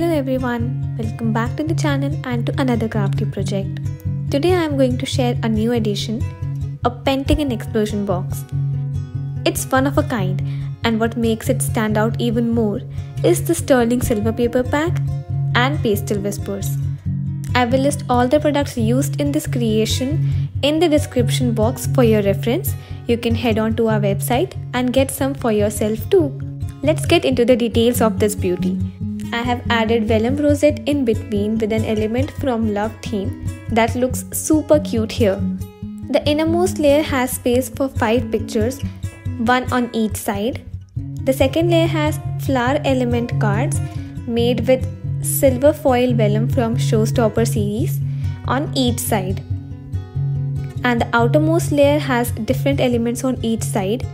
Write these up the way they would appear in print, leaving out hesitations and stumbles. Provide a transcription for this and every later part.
Hello everyone, welcome back to the channel and to another crafty project. Today I am going to share a new addition, a Pentagon Explosion Box. It's one of a kind, and what makes it stand out even more is the sterling silver paper pack and Pastel Whispers. I will list all the products used in this creation in the description box for your reference. You can head on to our website and get some for yourself too. Let's get into the details of this beauty. I have added vellum rosette in between with an element from Love theme that looks super cute here. The innermost layer has space for 5 pictures, one on each side. The second layer has flower element cards made with silver foil vellum from Showstopper series on each side. And the outermost layer has different elements on each side.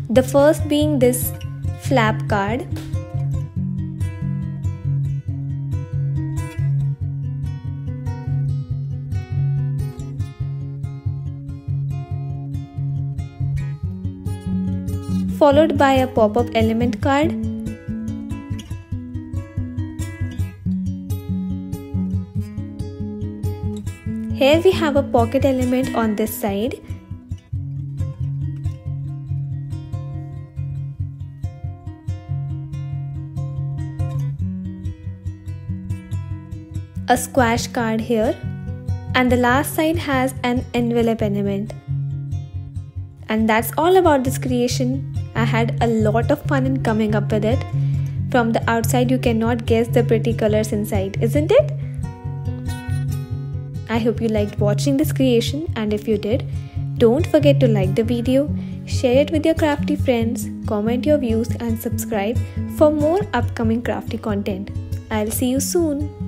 The first being this flap card, followed by a pop-up element card, here we have a pocket element on this side, a squash card here, and the last side has an envelope element. And that's all about this creation. I had a lot of fun in coming up with it. From the outside you cannot guess the pretty colors inside, isn't it? I hope you liked watching this creation, and if you did, don't forget to like the video, share it with your crafty friends, comment your views and subscribe for more upcoming crafty content. I'll see you soon.